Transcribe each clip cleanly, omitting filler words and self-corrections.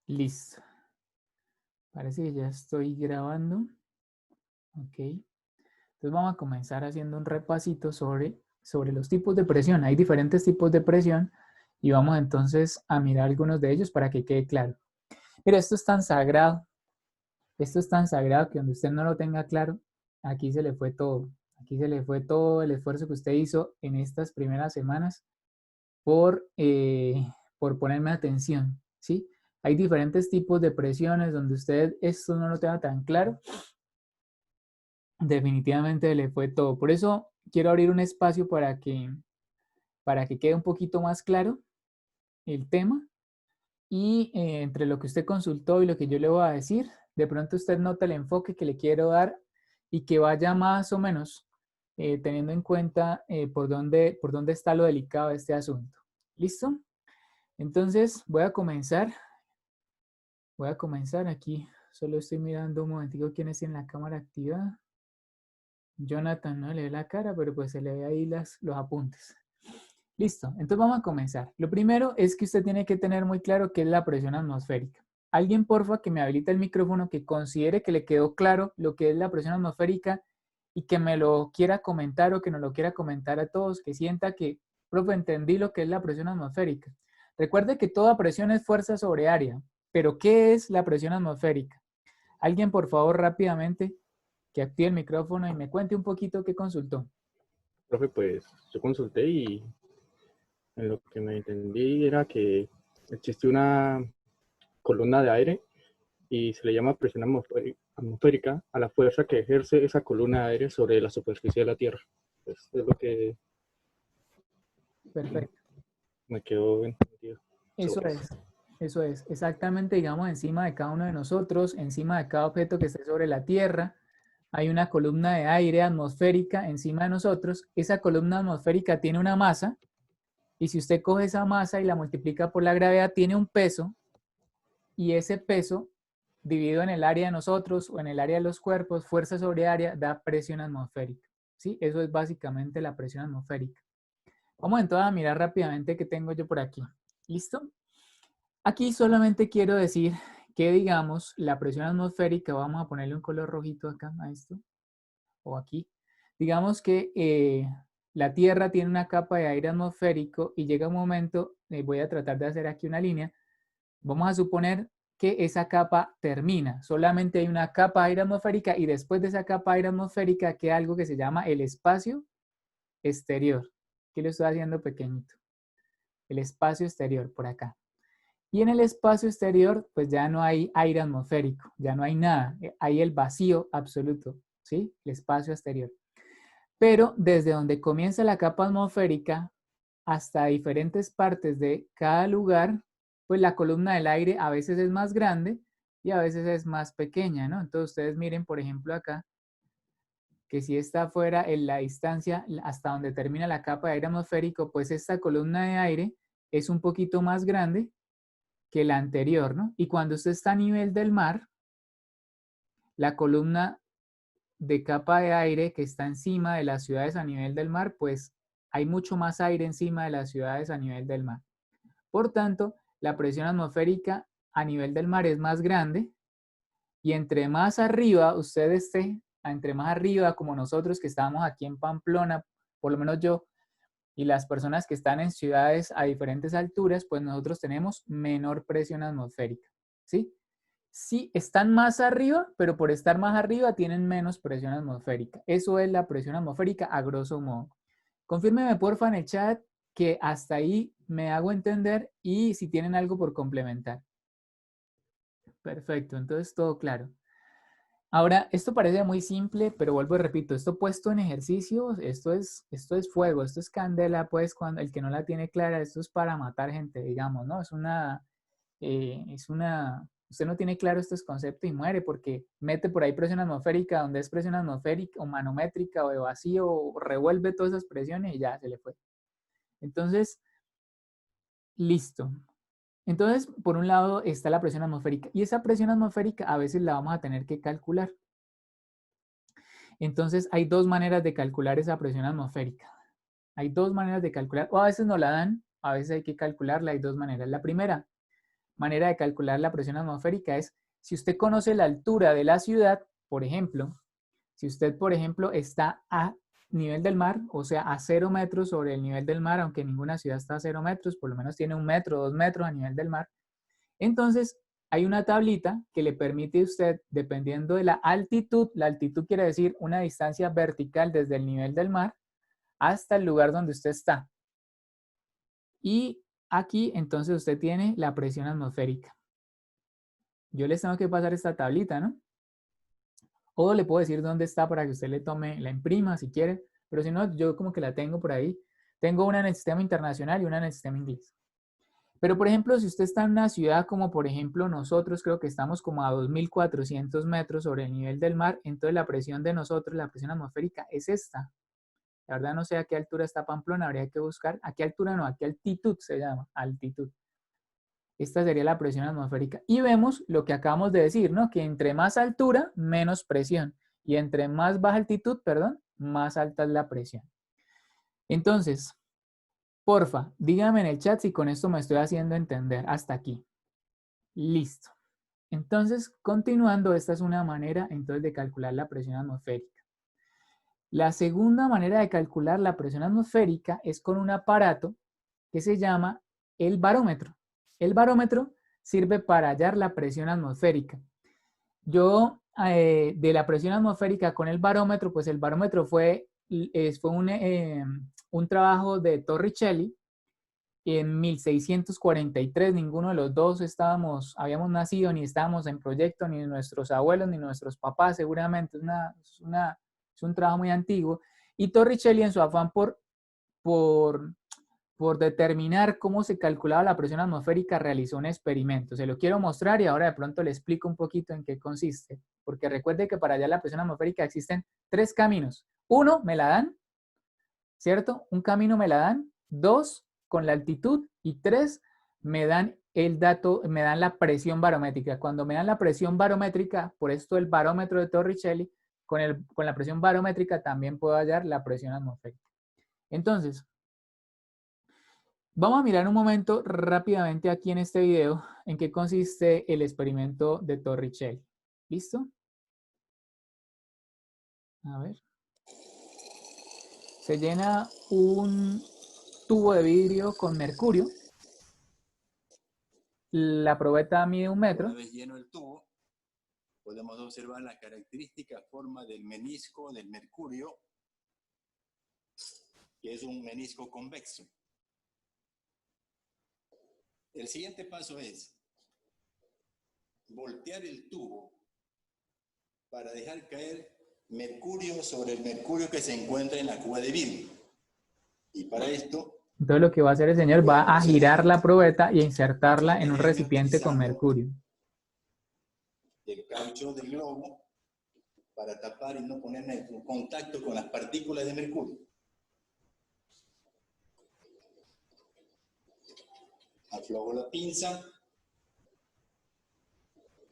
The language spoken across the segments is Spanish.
Listo. Parece que ya estoy grabando. Ok. Entonces vamos a comenzar haciendo un repasito sobre los tipos de presión. Hay diferentes tipos de presión y vamos entonces a mirar algunos de ellos para que quede claro. Mira, esto es tan sagrado que donde usted no lo tenga claro, aquí se le fue todo. Aquí se le fue todo el esfuerzo que usted hizo en estas primeras semanas por ponerme atención, ¿sí? Hay diferentes tipos de presiones donde usted esto no lo tenga tan claro, definitivamente le fue todo. Por eso quiero abrir un espacio para que quede un poquito más claro el tema y entre lo que usted consultó y lo que yo le voy a decir, de pronto usted nota el enfoque que le quiero dar y que vaya más o menos teniendo en cuenta por dónde está lo delicado de este asunto. ¿Listo? Entonces voy a comenzar aquí. Solo estoy mirando un momentico quiénes tienen la cámara activada. Jonathan no le ve la cara, pero pues se le ve ahí los apuntes. Listo, entonces vamos a comenzar. Lo primero es que usted tiene que tener muy claro qué es la presión atmosférica. Alguien, porfa, que me habilite el micrófono, que considere que le quedó claro lo que es la presión atmosférica y que me lo quiera comentar o que nos lo quiera comentar a todos, que sienta que, profe, entendí lo que es la presión atmosférica. Recuerde que toda presión es fuerza sobre área, pero ¿qué es la presión atmosférica? Alguien, por favor, rápidamente, que active el micrófono y me cuente un poquito qué consultó. Profe, pues yo consulté y en lo que me entendí era que existe una columna de aire y se le llama presión atmosférica a la fuerza que ejerce esa columna de aire sobre la superficie de la Tierra. Pues es lo que Perfecto. me quedó entendido Eso sobre eso. es, eso es. Exactamente, digamos, encima de cada uno de nosotros, encima de cada objeto que esté sobre la Tierra, hay una columna de aire atmosférica encima de nosotros. Esa columna atmosférica tiene una masa y si usted coge esa masa y la multiplica por la gravedad, tiene un peso y ese peso dividido en el área de nosotros o en el área de los cuerpos, fuerza sobre área, da presión atmosférica. ¿Sí? Eso es básicamente la presión atmosférica. Vamos entonces a mirar rápidamente qué tengo yo por aquí. ¿Listo? Aquí solamente quiero decir que, digamos, la presión atmosférica, vamos a ponerle un color rojito acá a esto, o aquí. Digamos que la Tierra tiene una capa de aire atmosférico y llega un momento, voy a tratar de hacer aquí una línea, vamos a suponer que esa capa termina, solamente hay una capa de aire atmosférica y después de esa capa de aire atmosférica queda algo que se llama el espacio exterior. Aquí lo estoy haciendo pequeñito. El espacio exterior por acá. Y en el espacio exterior, pues ya no hay aire atmosférico, ya no hay nada, hay el vacío absoluto, ¿sí? El espacio exterior. Pero desde donde comienza la capa atmosférica hasta diferentes partes de cada lugar, pues la columna del aire a veces es más grande y a veces es más pequeña, ¿no? Entonces ustedes miren, por ejemplo, acá, que si está fuera en la distancia hasta donde termina la capa de aire atmosférico, pues esta columna de aire es un poquito más grande que la anterior, ¿no? Y cuando usted está a nivel del mar, la columna de capa de aire que está encima de las ciudades a nivel del mar, pues hay mucho más aire encima de las ciudades a nivel del mar. Por tanto, la presión atmosférica a nivel del mar es más grande y entre más arriba usted esté, entre más arriba como nosotros que estamos aquí en Pamplona, por lo menos yo, y las personas que están en ciudades a diferentes alturas, pues nosotros tenemos menor presión atmosférica, ¿sí? Sí, están más arriba, pero por estar más arriba tienen menos presión atmosférica. Eso es la presión atmosférica a grosso modo. Confírmeme porfa en el chat que hasta ahí me hago entender y si tienen algo por complementar. Perfecto, entonces todo claro. Ahora, esto parece muy simple, pero vuelvo y repito, esto puesto en ejercicio, esto es fuego, esto es candela, pues cuando el que no la tiene clara, esto es para matar gente, digamos, ¿no? Usted no tiene claro estos conceptos y muere porque mete por ahí presión atmosférica, donde es presión atmosférica o manométrica o de vacío, o revuelve todas esas presiones y ya se le fue. Entonces, listo. Entonces, por un lado está la presión atmosférica y esa presión atmosférica a veces la vamos a tener que calcular. Entonces, hay dos maneras de calcular esa presión atmosférica. Hay dos maneras de calcular, o a veces no la dan, a veces hay que calcularla, hay dos maneras. La primera, manera de calcular la presión atmosférica es, si usted conoce la altura de la ciudad, por ejemplo, si usted, por ejemplo, está a nivel del mar, o sea, a 0 metros sobre el nivel del mar, aunque ninguna ciudad está a 0 metros, por lo menos tiene 1 metro, 2 metros a nivel del mar, entonces hay una tablita que le permite a usted, dependiendo de la altitud quiere decir una distancia vertical desde el nivel del mar hasta el lugar donde usted está. Y aquí entonces usted tiene la presión atmosférica. Yo les tengo que pasar esta tablita, ¿no? O le puedo decir dónde está para que usted le tome, la imprima si quiere, pero si no, yo como que la tengo por ahí. Tengo una en el sistema internacional y una en el sistema inglés. Pero, por ejemplo, si usted está en una ciudad como, por ejemplo, nosotros creo que estamos como a 2.400 metros sobre el nivel del mar, entonces la presión de nosotros, la presión atmosférica, es esta. La verdad no sé a qué altura está Pamplona, habría que buscar. ¿A qué altura no? ¿A qué altitud se llama? Altitud. Esta sería la presión atmosférica. Y vemos lo que acabamos de decir, ¿no? Que entre más altura, menos presión. Y entre más baja altitud, perdón, más alta es la presión. Entonces, porfa, dígame en el chat si con esto me estoy haciendo entender hasta aquí. Listo. Entonces, continuando, esta es una manera entonces de calcular la presión atmosférica. La segunda manera de calcular la presión atmosférica es con un aparato que se llama el barómetro. El barómetro sirve para hallar la presión atmosférica. Yo, de la presión atmosférica con el barómetro, pues el barómetro fue un trabajo de Torricelli en 1643. Ninguno de los dos habíamos nacido, ni estábamos en proyecto, ni nuestros abuelos, ni nuestros papás, seguramente. Es un trabajo muy antiguo. Y Torricelli, en su afán por determinar cómo se calculaba la presión atmosférica, realizó un experimento. Se lo quiero mostrar y ahora de pronto le explico un poquito en qué consiste. Porque recuerde que para hallar la presión atmosférica existen 3 caminos. 1, me la dan, ¿cierto? Un camino me la dan. 2, con la altitud. Y 3, me dan el dato, me dan la presión barométrica. Cuando me dan la presión barométrica, por esto el barómetro de Torricelli, con la presión barométrica también puedo hallar la presión atmosférica. Entonces, vamos a mirar un momento rápidamente aquí en este video en qué consiste el experimento de Torricelli. ¿Listo? A ver. Se llena un tubo de vidrio con mercurio. La probeta mide 1 metro. Una vez lleno el tubo, podemos observar la característica forma del menisco del mercurio, que es un menisco convexo. El siguiente paso es voltear el tubo para dejar caer mercurio sobre el mercurio que se encuentra en la cuba de vidrio. Y para esto... Entonces lo que va a hacer el señor va a girar la probeta y a insertarla en un recipiente con mercurio. El caucho del globo para tapar y no ponerme en contacto con las partículas de mercurio. Aflojo la pinza,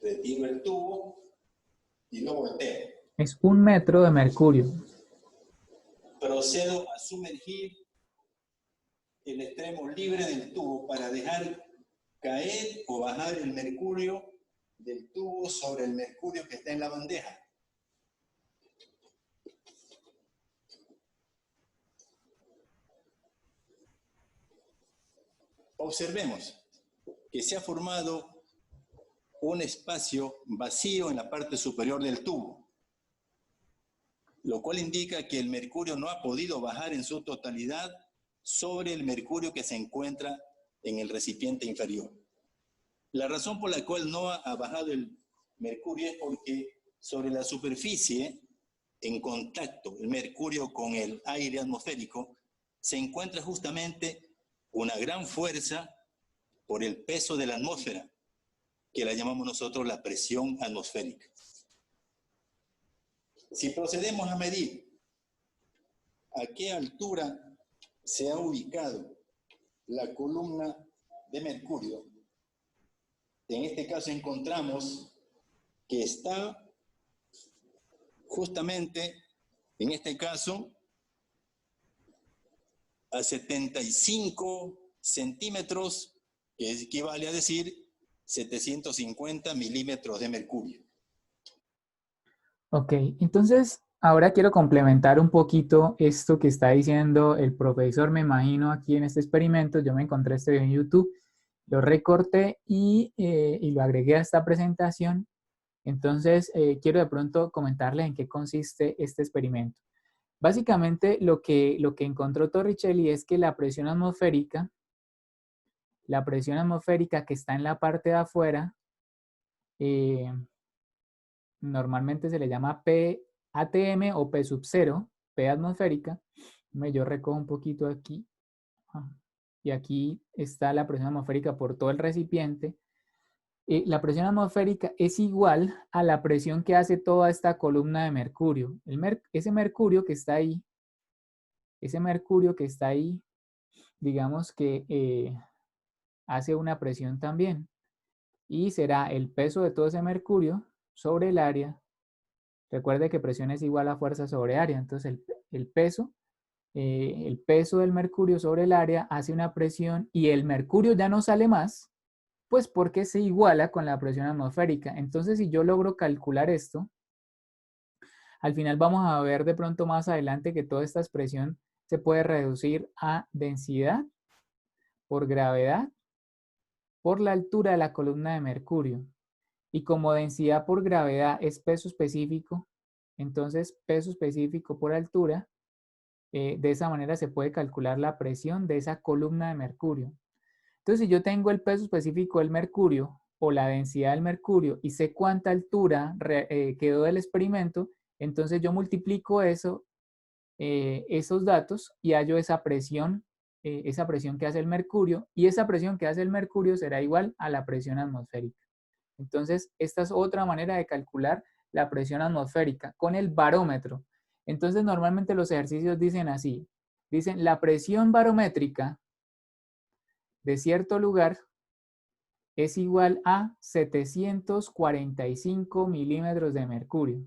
retiro el tubo y lo volteo. Es 1 metro de mercurio. Procedo a sumergir el extremo libre del tubo para dejar caer o bajar el mercurio del tubo sobre el mercurio que está en la bandeja. Observemos que se ha formado un espacio vacío en la parte superior del tubo, lo cual indica que el mercurio no ha podido bajar en su totalidad sobre el mercurio que se encuentra en el recipiente inferior. La razón por la cual no ha bajado el mercurio es porque sobre la superficie, en contacto el mercurio con el aire atmosférico, se encuentra justamente una gran fuerza por el peso de la atmósfera, que la llamamos nosotros la presión atmosférica. Si procedemos a medir a qué altura se ha ubicado la columna de mercurio, en este caso encontramos que está justamente, en este caso, a 75 centímetros, que equivale a decir 750 milímetros de mercurio. Ok, entonces ahora quiero complementar un poquito esto que está diciendo el profesor, me imagino, aquí en este experimento. Yo me encontré este video en YouTube, lo recorté y lo agregué a esta presentación. Entonces, quiero de pronto comentarles en qué consiste este experimento. Básicamente, lo que encontró Torricelli es que la presión atmosférica que está en la parte de afuera, normalmente se le llama P ATM o P sub 0, P atmosférica. Yo recojo un poquito aquí. Y aquí está la presión atmosférica por todo el recipiente. La presión atmosférica es igual a la presión que hace toda esta columna de mercurio. Ese mercurio que está ahí, digamos que hace una presión también. Y será el peso de todo ese mercurio sobre el área. Recuerde que presión es igual a fuerza sobre área. Entonces el peso del mercurio sobre el área hace una presión y el mercurio ya no sale más, pues porque se iguala con la presión atmosférica. Entonces, si yo logro calcular esto, al final vamos a ver de pronto más adelante que toda esta expresión se puede reducir a densidad por gravedad por la altura de la columna de mercurio. Y como densidad por gravedad es peso específico, entonces peso específico por altura, de esa manera se puede calcular la presión de esa columna de mercurio. Entonces, si yo tengo el peso específico del mercurio o la densidad del mercurio y sé cuánta altura quedó del experimento, entonces yo multiplico eso, esos datos y hallo esa presión que hace el mercurio, y esa presión que hace el mercurio será igual a la presión atmosférica. Entonces, esta es otra manera de calcular la presión atmosférica con el barómetro. Entonces, normalmente los ejercicios dicen así. Dicen, la presión barométrica de cierto lugar es igual a 745 milímetros de mercurio.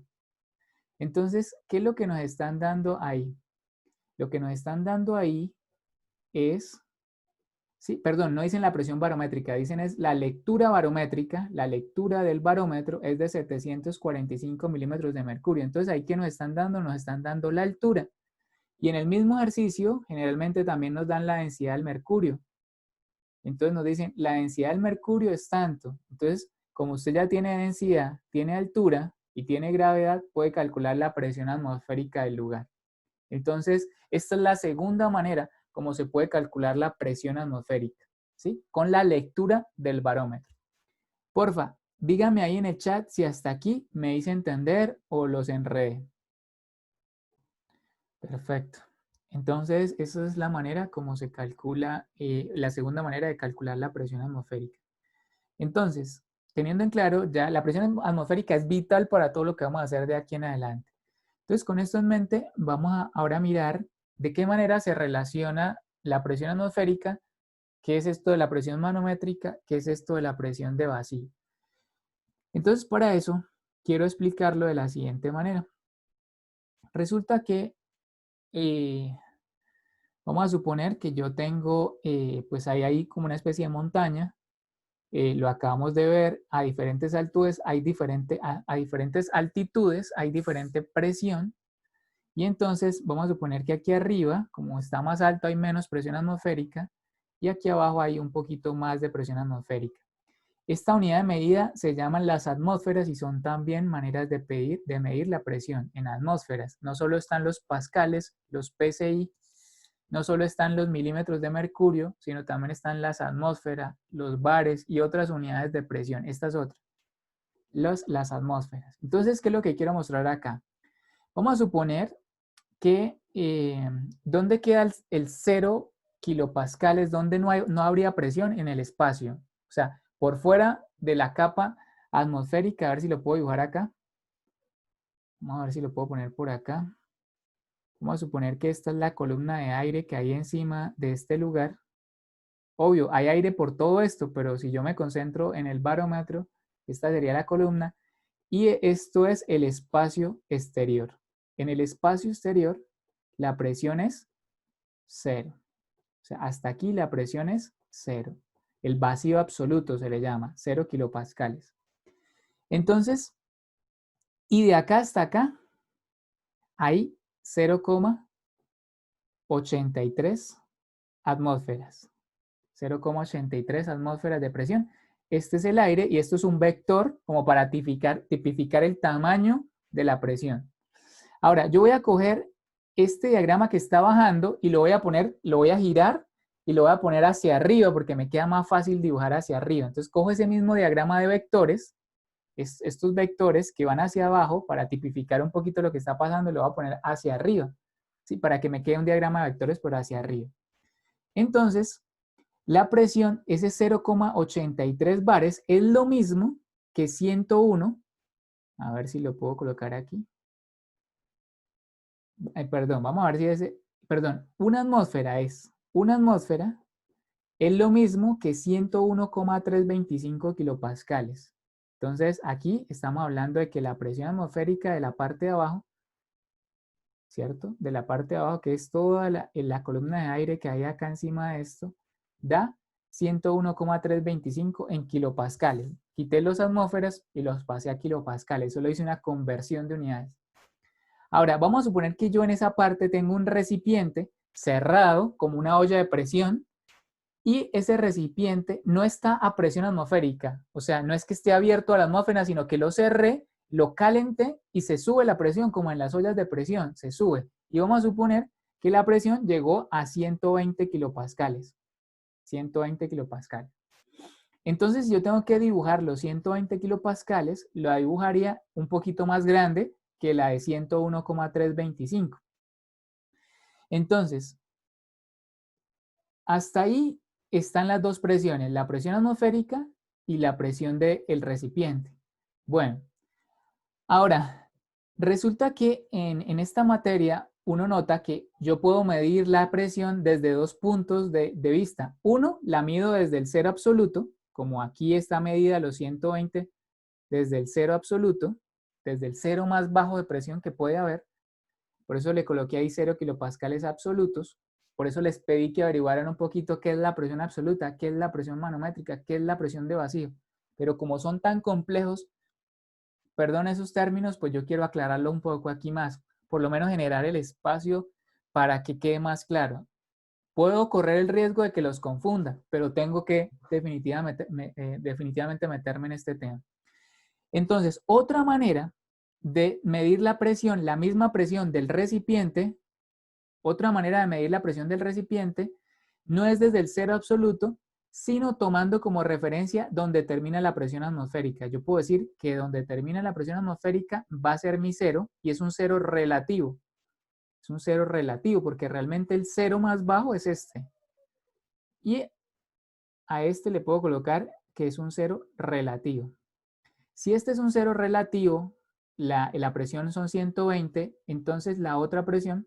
Entonces, ¿qué es lo que nos están dando ahí? Lo que nos están dando ahí es, sí, perdón, no dicen la presión barométrica, dicen es la lectura barométrica, la lectura del barómetro es de 745 milímetros de mercurio. Entonces, ahí, ¿qué nos están dando? Nos están dando la altura. Y en el mismo ejercicio, generalmente también nos dan la densidad del mercurio. Entonces nos dicen, la densidad del mercurio es tanto. Entonces, como usted ya tiene densidad, tiene altura y tiene gravedad, puede calcular la presión atmosférica del lugar. Entonces, esta es la segunda manera como se puede calcular la presión atmosférica, ¿sí? Con la lectura del barómetro. Porfa, dígame ahí en el chat si hasta aquí me hice entender o los enredé. Perfecto. Entonces, esa es la manera como se calcula, la segunda manera de calcular la presión atmosférica. Entonces, teniendo en claro, ya la presión atmosférica es vital para todo lo que vamos a hacer de aquí en adelante. Entonces, con esto en mente, vamos a ahora mirar de qué manera se relaciona la presión atmosférica, qué es esto de la presión manométrica, qué es esto de la presión de vacío. Entonces, para eso, quiero explicarlo de la siguiente manera. Resulta que vamos a suponer que yo tengo, pues hay ahí como una especie de montaña, lo acabamos de ver, a diferentes altitudes hay diferentes altitudes, hay diferente presión, y entonces vamos a suponer que aquí arriba, como está más alto, hay menos presión atmosférica, y aquí abajo hay un poquito más de presión atmosférica. Esta unidad de medida se llaman las atmósferas y son también maneras de medir la presión en atmósferas. No solo están los pascales, los PSI, no solo están los milímetros de mercurio, sino también están las atmósferas, los bares y otras unidades de presión. Estas otras, las atmósferas. Entonces, ¿qué es lo que quiero mostrar acá? Vamos a suponer que, ¿dónde queda el 0 kilopascales? ¿Dónde no habría presión? En el espacio. O sea, por fuera de la capa atmosférica. A ver si lo puedo dibujar acá. Vamos a ver si lo puedo poner por acá. Vamos a suponer que esta es la columna de aire que hay encima de este lugar. Obvio, hay aire por todo esto, pero si yo me concentro en el barómetro, esta sería la columna. Y esto es el espacio exterior. En el espacio exterior, la presión es 0. O sea, hasta aquí la presión es 0. el vacío absoluto se le llama, 0 kilopascales. Entonces, y de acá hasta acá hay 0,83 atmósferas. 0,83 atmósferas de presión. Este es el aire y esto es un vector como para tipificar el tamaño de la presión. Ahora, yo voy a coger este diagrama que está bajando y lo voy a girar y lo voy a poner hacia arriba porque me queda más fácil dibujar hacia arriba. Entonces cojo ese mismo diagrama de vectores, estos vectores que van hacia abajo para tipificar un poquito lo que está pasando, lo voy a poner hacia arriba, ¿sí? Para que me quede un diagrama de vectores por hacia arriba. Entonces, la presión, ese 0,83 bares, es lo mismo que 101. A ver si lo puedo colocar aquí. Perdón, vamos a ver si ese... Perdón, una atmósfera es lo mismo que 101,325 kilopascales. Entonces, aquí estamos hablando de que la presión atmosférica de la parte de abajo, ¿cierto? De la parte de abajo, que es toda la columna de aire que hay acá encima de esto, da 101,325 en kilopascales. Quité los atmósferas y los pasé a kilopascales. Solo hice una conversión de unidades. Ahora, vamos a suponer que yo en esa parte tengo un recipiente cerrado, como una olla de presión, y ese recipiente no está a presión atmosférica. O sea, no es que esté abierto a la atmósfera, sino que lo cerré, lo calenté y se sube la presión, como en las ollas de presión, se sube. Y vamos a suponer que la presión llegó a 120 kilopascales. 120 kilopascales. Entonces, si yo tengo que dibujar los 120 kilopascales, lo dibujaría un poquito más grande que la de 101,325. Entonces, hasta ahí están las dos presiones, la presión atmosférica y la presión del recipiente. Bueno, ahora, resulta que en esta materia uno nota que yo puedo medir la presión desde dos puntos de vista. Uno, la mido desde el cero absoluto, como aquí está medida los 120 desde el cero absoluto, desde el cero más bajo de presión que puede haber. Por eso le coloqué ahí 0 kilopascales absolutos. Por eso les pedí que averiguaran un poquito qué es la presión absoluta, qué es la presión manométrica, qué es la presión de vacío. Pero como son tan complejos, perdón esos términos, pues yo quiero aclararlo un poco aquí más. Por lo menos generar el espacio para que quede más claro. Puedo correr el riesgo de que los confunda, pero tengo que definitivamente meterme en este tema. Entonces, otra manera de medir la presión, la misma presión del recipiente, otra manera de medir la presión del recipiente, no es desde el cero absoluto, sino tomando como referencia donde termina la presión atmosférica. Yo puedo decir que donde termina la presión atmosférica va a ser mi cero y es un cero relativo. Es un cero relativo porque realmente el cero más bajo es este. Y a este le puedo colocar que es un cero relativo. Si este es un cero relativo, la presión son 120, entonces la otra presión,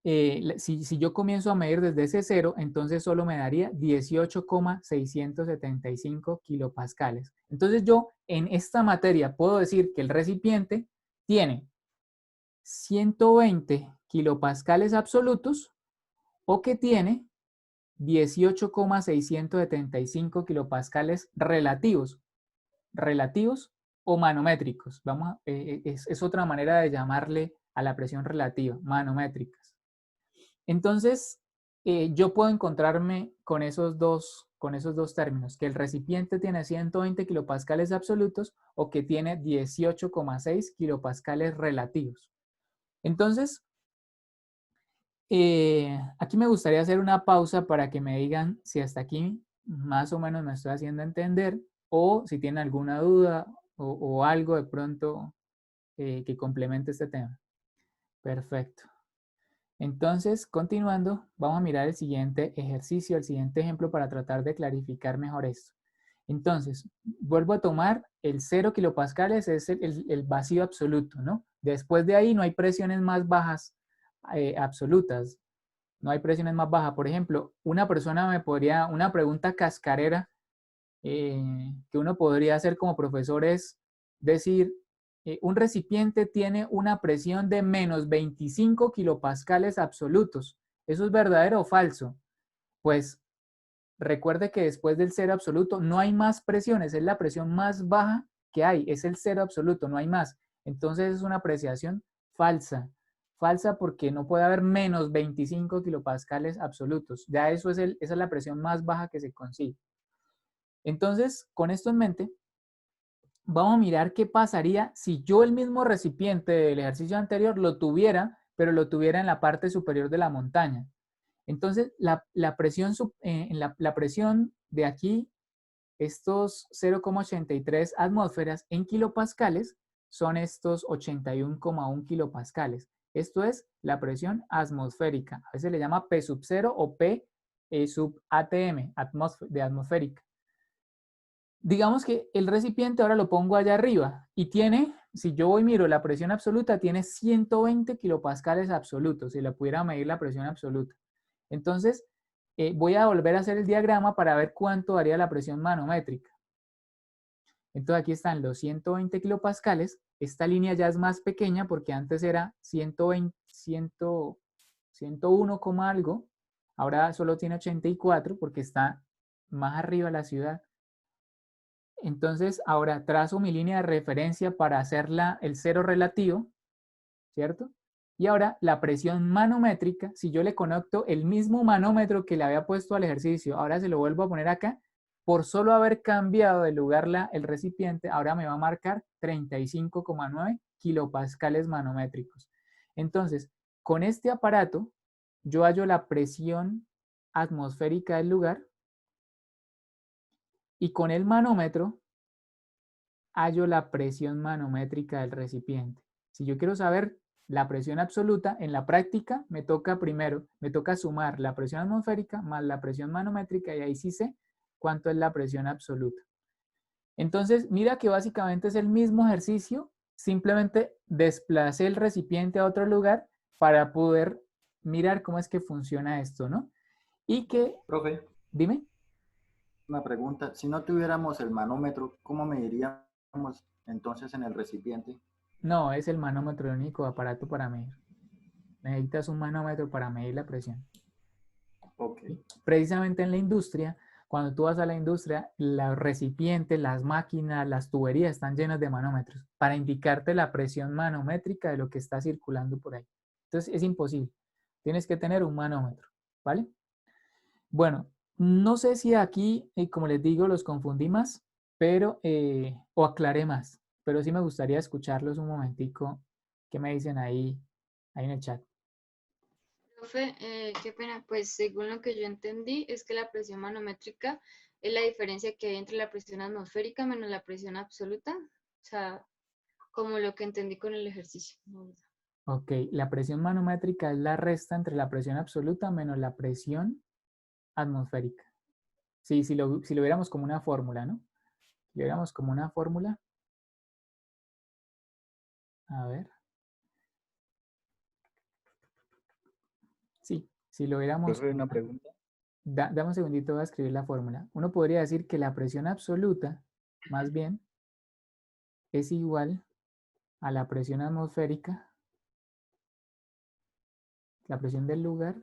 si yo comienzo a medir desde ese cero, entonces solo me daría 18,675 kilopascales. Entonces yo en esta materia puedo decir que el recipiente tiene 120 kilopascales absolutos o que tiene 18,675 kilopascales relativos o manométricos. Es otra manera de llamarle a la presión relativa, manométricas. Entonces, yo puedo encontrarme con esos dos términos, que el recipiente tiene 120 kilopascales absolutos o que tiene 18,6 kilopascales relativos. Entonces, aquí me gustaría hacer una pausa para que me digan si hasta aquí más o menos me estoy haciendo entender o si tienen alguna duda o algo de pronto que complemente este tema. Perfecto. Entonces, continuando, vamos a mirar el siguiente ejercicio, el siguiente ejemplo para tratar de clarificar mejor esto. Entonces, vuelvo a tomar el 0 kilopascales, es el vacío absoluto, ¿no? Después de ahí no hay presiones más bajas absolutas, no hay presiones más bajas. Por ejemplo, una pregunta cascarera que uno podría hacer como profesor es decir, un recipiente tiene una presión de menos 25 kilopascales absolutos. ¿Eso es verdadero o falso? Pues recuerde que después del cero absoluto no hay más presiones, es la presión más baja que hay, es el cero absoluto, no hay más. Entonces es una apreciación falsa. Falsa porque no puede haber menos 25 kilopascales absolutos. Ya eso es esa es la presión más baja que se consigue. Entonces, con esto en mente, vamos a mirar qué pasaría si yo el mismo recipiente del ejercicio anterior lo tuviera, pero lo tuviera en la parte superior de la montaña. Entonces, la presión de aquí, estos 0,83 atmósferas en kilopascales, son estos 81,1 kilopascales. Esto es la presión atmosférica. A veces le llama P sub 0 o P sub ATM, de atmosférica. Digamos que el recipiente ahora lo pongo allá arriba y tiene, si yo voy y miro la presión absoluta, tiene 120 kilopascales absolutos, si le pudiera medir la presión absoluta. Entonces, voy a volver a hacer el diagrama para ver cuánto daría la presión manométrica. Entonces aquí están los 120 kilopascales. Esta línea ya es más pequeña porque antes era 101, algo. Ahora solo tiene 84 porque está más arriba de la ciudad. Entonces ahora trazo mi línea de referencia para hacer el cero relativo, ¿cierto? Y ahora la presión manométrica, si yo le conecto el mismo manómetro que le había puesto al ejercicio, ahora se lo vuelvo a poner acá, por solo haber cambiado de lugar el recipiente, ahora me va a marcar 35,9 kilopascales manométricos. Entonces, con este aparato, yo hallo la presión atmosférica del lugar y con el manómetro hallo la presión manométrica del recipiente. Si yo quiero saber la presión absoluta, en la práctica me toca sumar la presión atmosférica más la presión manométrica y ahí sí sé cuánto es la presión absoluta. Entonces, mira que básicamente es el mismo ejercicio, simplemente desplacé el recipiente a otro lugar para poder mirar cómo es que funciona esto, ¿no? Y que... Profe, dime. una pregunta. Si no tuviéramos el manómetro, ¿cómo mediríamos entonces en el recipiente? No, es el manómetro el único aparato para medir. Necesitas un manómetro para medir la presión. Ok. Precisamente en la industria, cuando tú vas a la industria, los recipientes, las máquinas, las tuberías están llenas de manómetros para indicarte la presión manométrica de lo que está circulando por ahí. Entonces es imposible. Tienes que tener un manómetro, ¿vale? Bueno, no sé si aquí, como les digo, los confundí más, pero, o aclaré más, pero sí me gustaría escucharlos un momentico. ¿Qué me dicen ahí en el chat? Profe, qué pena, pues según lo que yo entendí es que la presión manométrica es la diferencia que hay entre la presión atmosférica menos la presión absoluta, o sea, como lo que entendí con el ejercicio. Ok, la presión manométrica es la resta entre la presión absoluta menos la presión atmosférica. Sí, si lo viéramos como una fórmula, ¿no? Si lo viéramos como una fórmula. A ver. Sí, si lo viéramos... Profe, una pregunta. Dame un segundito, voy a escribir la fórmula. Uno podría decir que la presión absoluta, más bien, es igual a la presión atmosférica, la presión del lugar,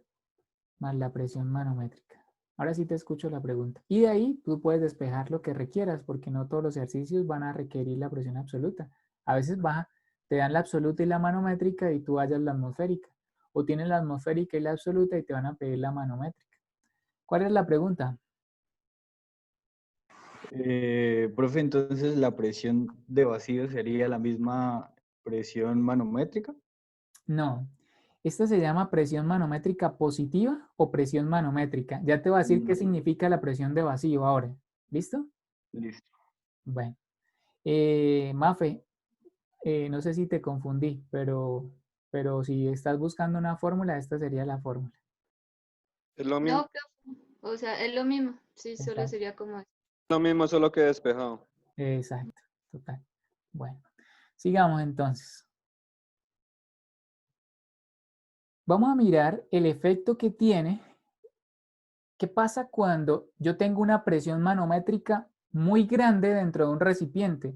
más la presión manométrica. Ahora sí te escucho la pregunta. Y de ahí tú puedes despejar lo que requieras, porque no todos los ejercicios van a requerir la presión absoluta. A veces te dan la absoluta y la manométrica y tú hallas la atmosférica. O tienes la atmosférica y la absoluta y te van a pedir la manométrica. ¿Cuál es la pregunta? Profe, entonces la presión de vacío sería la misma presión manométrica. No. Esta se llama presión manométrica positiva o presión manométrica. Ya te voy a decir qué significa la presión de vacío ahora. ¿Listo? Listo. Bueno. Mafe, no sé si te confundí, pero si estás buscando una fórmula, esta sería la fórmula. Es lo mismo, No, profe, o sea, es lo mismo, sí, solo Exacto. sería como eso. lo mismo, solo que despejado. Exacto, total. Bueno, sigamos entonces. Vamos a mirar el efecto que tiene. ¿Qué pasa cuando yo tengo una presión manométrica muy grande dentro de un recipiente?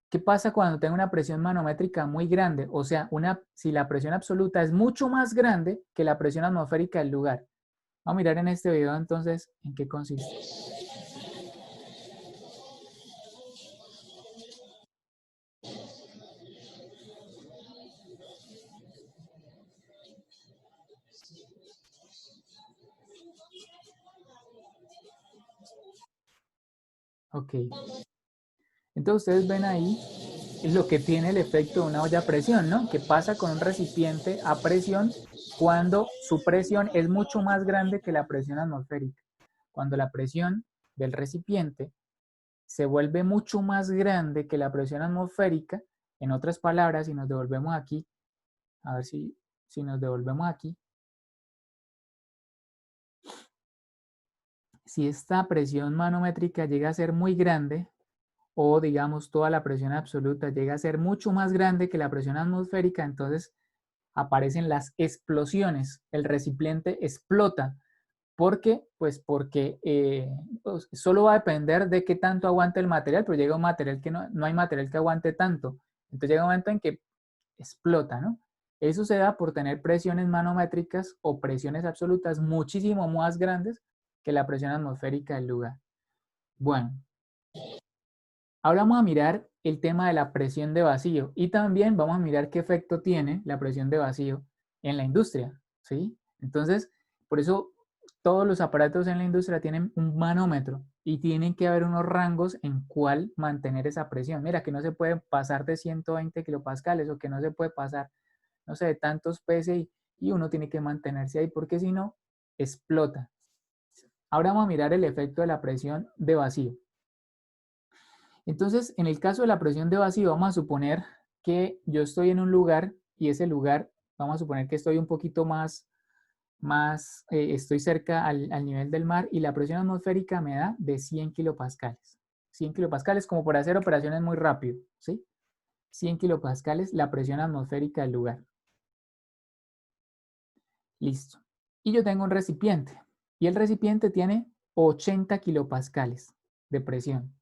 ¿Qué pasa cuando tengo una presión manométrica muy grande? O sea, si la presión absoluta es mucho más grande que la presión atmosférica del lugar. Vamos a mirar en este video entonces en qué consiste. Ok. Entonces ustedes ven ahí lo que tiene el efecto de una olla a presión, ¿no? Que pasa con un recipiente a presión cuando su presión es mucho más grande que la presión atmosférica. Cuando la presión del recipiente se vuelve mucho más grande que la presión atmosférica, en otras palabras, si nos devolvemos aquí, a ver si nos devolvemos aquí, si esta presión manométrica llega a ser muy grande, o digamos toda la presión absoluta llega a ser mucho más grande que la presión atmosférica, entonces aparecen las explosiones, el recipiente explota. ¿Por qué? Pues porque solo va a depender de qué tanto aguante el material, pero llega un material que no hay material que aguante tanto. Entonces llega un momento en que explota, ¿no? Eso se da por tener presiones manométricas o presiones absolutas muchísimo más grandes que la presión atmosférica del lugar. Bueno, ahora vamos a mirar el tema de la presión de vacío y también vamos a mirar qué efecto tiene la presión de vacío en la industria, ¿sí? Entonces, por eso todos los aparatos en la industria tienen un manómetro y tienen que haber unos rangos en cuál mantener esa presión. Mira, que no se puede pasar de 120 kilopascales o que no se puede pasar, no sé, de tantos PSI y uno tiene que mantenerse ahí porque si no, explota. Ahora vamos a mirar el efecto de la presión de vacío. Entonces, en el caso de la presión de vacío, vamos a suponer que yo estoy en un lugar y ese lugar, vamos a suponer que estoy un poquito estoy cerca al nivel del mar y la presión atmosférica me da de 100 kilopascales. 100 kilopascales como por hacer operaciones muy rápido, ¿sí? 100 kilopascales la presión atmosférica del lugar. Listo. Y yo tengo un recipiente y el recipiente tiene 80 kilopascales de presión.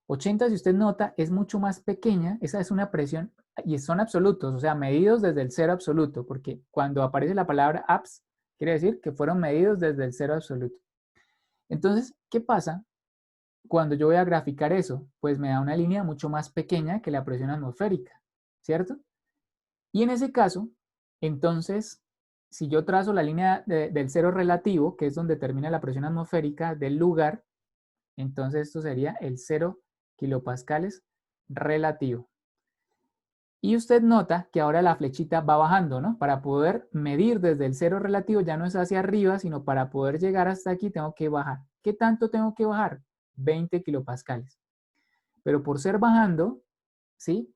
80, si usted nota, es mucho más pequeña, esa es una presión, y son absolutos, o sea, medidos desde el cero absoluto, porque cuando aparece la palabra abs, quiere decir que fueron medidos desde el cero absoluto. Entonces, ¿qué pasa cuando yo voy a graficar eso? Pues me da una línea mucho más pequeña que la presión atmosférica, ¿cierto? Y en ese caso, entonces, si yo trazo la línea del cero relativo, que es donde termina la presión atmosférica del lugar, entonces esto sería el 0 kilopascales relativo. Y usted nota que ahora la flechita va bajando, ¿no? Para poder medir desde el 0 relativo ya no es hacia arriba, sino para poder llegar hasta aquí tengo que bajar. ¿Qué tanto tengo que bajar? 20 kilopascales. Pero por ser bajando, ¿sí?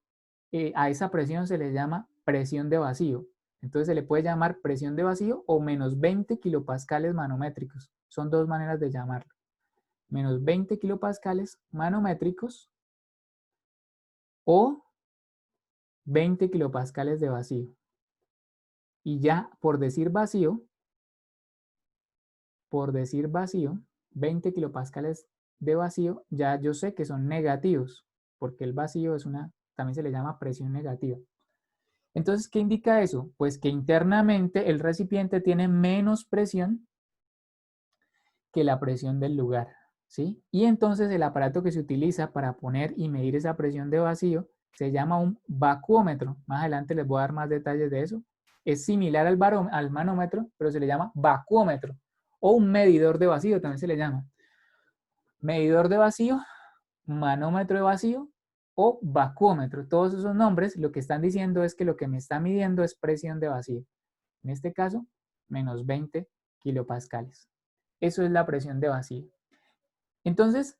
A esa presión se le llama presión de vacío. Entonces se le puede llamar presión de vacío o menos 20 kilopascales manométricos. Son dos maneras de llamarlo. Menos 20 kilopascales manométricos o 20 kilopascales de vacío. Y ya por decir vacío, 20 kilopascales de vacío, ya yo sé que son negativos, porque el vacío es también se le llama presión negativa. Entonces, ¿qué indica eso? Pues que internamente el recipiente tiene menos presión que la presión del lugar, ¿sí? Y entonces el aparato que se utiliza para poner y medir esa presión de vacío se llama un vacuómetro. Más adelante les voy a dar más detalles de eso. Es similar al manómetro, pero se le llama vacuómetro. O un medidor de vacío también se le llama. Medidor de vacío, manómetro de vacío o vacuómetro. Todos esos nombres lo que están diciendo es que lo que me está midiendo es presión de vacío. En este caso, menos 20 kilopascales. Eso es la presión de vacío. Entonces,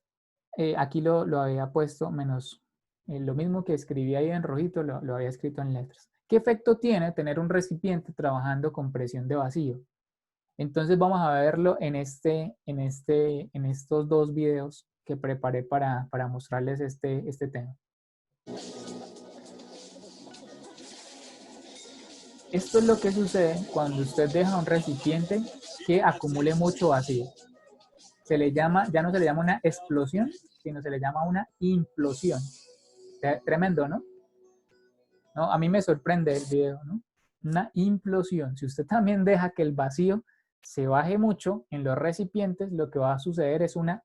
aquí lo había puesto menos, lo mismo que escribí ahí en rojito, lo había escrito en letras. ¿Qué efecto tiene tener un recipiente trabajando con presión de vacío? Entonces vamos a verlo en estos dos videos que preparé para mostrarles este tema. Esto es lo que sucede cuando usted deja un recipiente que acumule mucho vacío. Se le llama, ya no se le llama una explosión, sino se le llama una implosión. Tremendo, ¿no? ¿No? A mí me sorprende el video, ¿no? Una implosión. Si usted también deja que el vacío se baje mucho en los recipientes, lo que va a suceder es una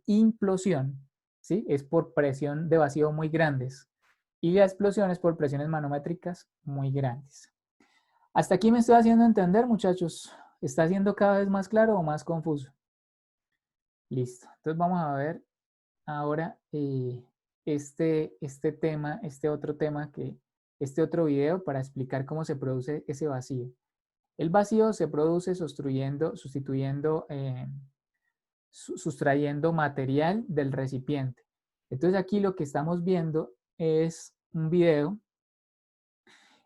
implosión, ¿sí? Es por presión de vacío muy grandes. Y la explosión es por presiones manométricas muy grandes. ¿Hasta aquí me estoy haciendo entender, muchachos? ¿Está siendo cada vez más claro o más confuso? Listo. Entonces vamos a ver ahora este otro video para explicar cómo se produce ese vacío. El vacío se produce sustrayendo material del recipiente. Entonces aquí lo que estamos viendo es un video.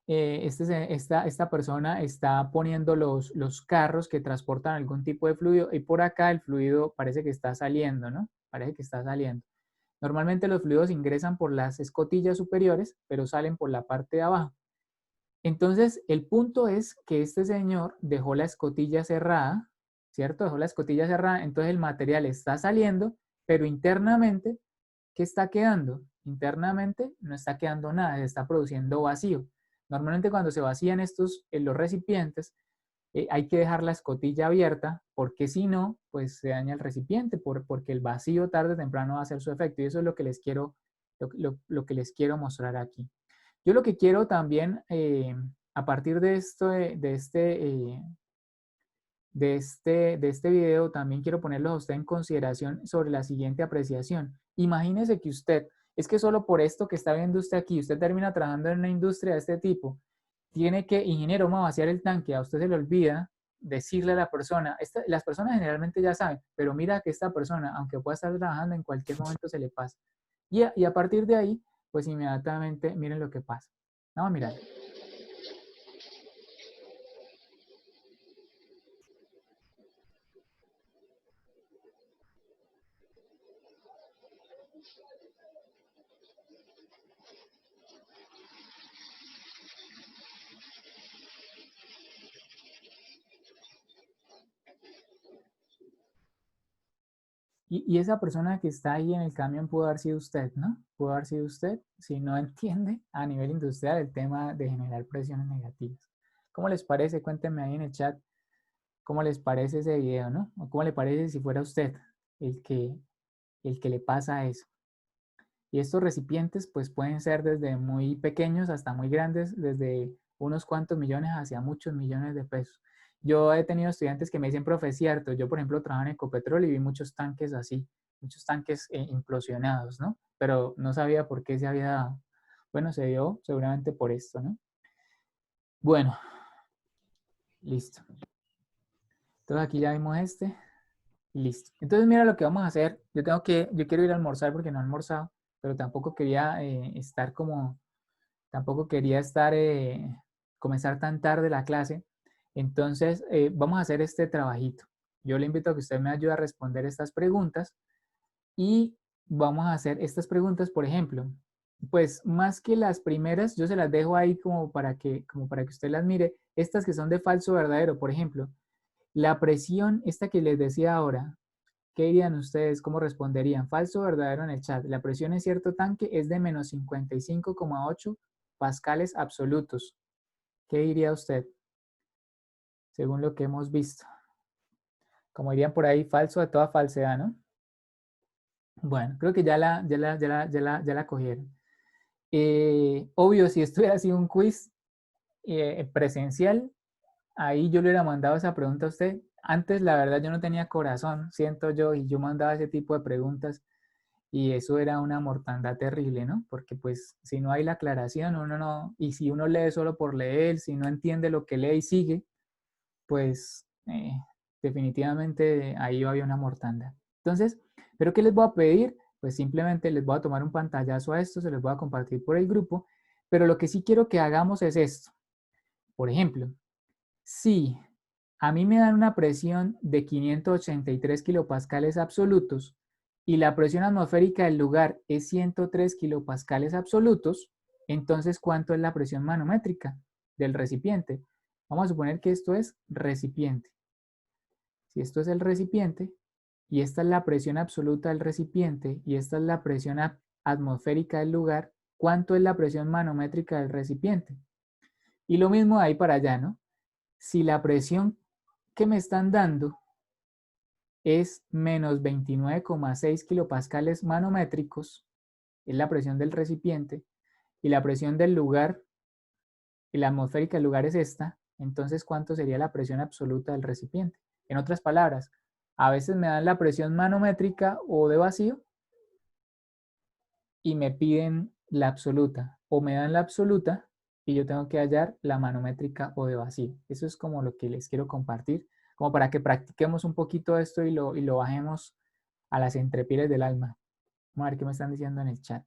Esta persona está poniendo los carros que transportan algún tipo de fluido y por acá el fluido parece que está saliendo, ¿no? Parece que está saliendo. Normalmente los fluidos ingresan por las escotillas superiores, pero salen por la parte de abajo. Entonces, el punto es que este señor dejó la escotilla cerrada, ¿cierto? Dejó la escotilla cerrada, entonces el material está saliendo, pero internamente, ¿qué está quedando? Internamente no está quedando nada, se está produciendo vacío. Normalmente cuando se vacían en los recipientes, hay que dejar la escotilla abierta, porque si no, pues se daña el recipiente, porque el vacío tarde o temprano va a hacer su efecto, y eso es lo que les quiero, lo que les quiero mostrar aquí. Yo lo que quiero también, a partir de este video, también quiero ponerlos a usted en consideración sobre la siguiente apreciación. Imagínese que usted, es que solo por esto que está viendo usted aquí, usted termina trabajando en una industria de este tipo, tiene que, ingeniero, vamos a vaciar el tanque, a usted se le olvida decirle a la persona, las personas generalmente ya saben, pero mira que esta persona, aunque pueda estar trabajando, en cualquier momento se le pasa. Y a partir de ahí, pues inmediatamente miren lo que pasa. Vamos a mirar. Y esa persona que está ahí en el camión pudo haber sido usted, ¿no? Pudo haber sido usted si no entiende a nivel industrial el tema de generar presiones negativas. ¿Cómo les parece? Cuéntenme ahí en el chat cómo les parece ese video, ¿no? O cómo le parece si fuera usted el que le pasa eso. Y estos recipientes pues pueden ser desde muy pequeños hasta muy grandes, desde unos cuantos millones hacia muchos millones de pesos. Yo he tenido estudiantes que me dicen, profe, es cierto, yo por ejemplo trabajo en Ecopetrol y vi muchos tanques así, muchos tanques implosionados, ¿no? Pero no sabía por qué se había dado. Bueno, se dio seguramente por esto, ¿no? Bueno, listo. Entonces aquí ya vimos este y listo. Entonces mira lo que vamos a hacer. Yo quiero ir a almorzar porque no he almorzado, pero tampoco quería comenzar tan tarde la clase. Entonces, vamos a hacer este trabajito. Yo le invito a que usted me ayude a responder estas preguntas y vamos a hacer estas preguntas, por ejemplo, pues más que las primeras, yo se las dejo ahí como para que usted las mire. Estas que son de falso verdadero, por ejemplo, la presión, esta que les decía ahora, ¿qué dirían ustedes? ¿Cómo responderían? Falso o verdadero en el chat. La presión en cierto tanque es de menos 55,8 pascales absolutos. ¿Qué diría usted? Según lo que hemos visto. Como dirían por ahí, falso de toda falsedad, ¿no? Bueno, creo que ya la cogieron. Obvio, si esto hubiera sido un quiz presencial, ahí yo le hubiera mandado esa pregunta a usted. Antes, la verdad, yo no tenía corazón, siento yo, y yo mandaba ese tipo de preguntas y eso era una mortandad terrible, ¿no? Porque pues si no hay la aclaración, uno no, y si uno lee solo por leer, si no entiende lo que lee y sigue, pues definitivamente ahí había una mortandad. Entonces, ¿pero qué les voy a pedir? Pues simplemente les voy a tomar un pantallazo a esto, se los voy a compartir por el grupo, pero lo que sí quiero que hagamos es esto. Por ejemplo, si a mí me dan una presión de 583 kilopascales absolutos y la presión atmosférica del lugar es 103 kilopascales absolutos, entonces, ¿cuánto es la presión manométrica del recipiente? Vamos a suponer que esto es recipiente. Si esto es el recipiente y esta es la presión absoluta del recipiente y esta es la presión atmosférica del lugar, ¿cuánto es la presión manométrica del recipiente? Y lo mismo ahí para allá, ¿no? Si la presión que me están dando es menos 29,6 kilopascales manométricos, es la presión del recipiente, y la presión del lugar, y la atmosférica del lugar es esta, entonces ¿cuánto sería la presión absoluta del recipiente? En otras palabras, a veces me dan la presión manométrica o de vacío y me piden la absoluta, o me dan la absoluta y yo tengo que hallar la manométrica o de vacío. Eso es como lo que les quiero compartir, como para que practiquemos un poquito esto y lo bajemos a las entrepieles del alma. Vamos a ver qué me están diciendo en el chat.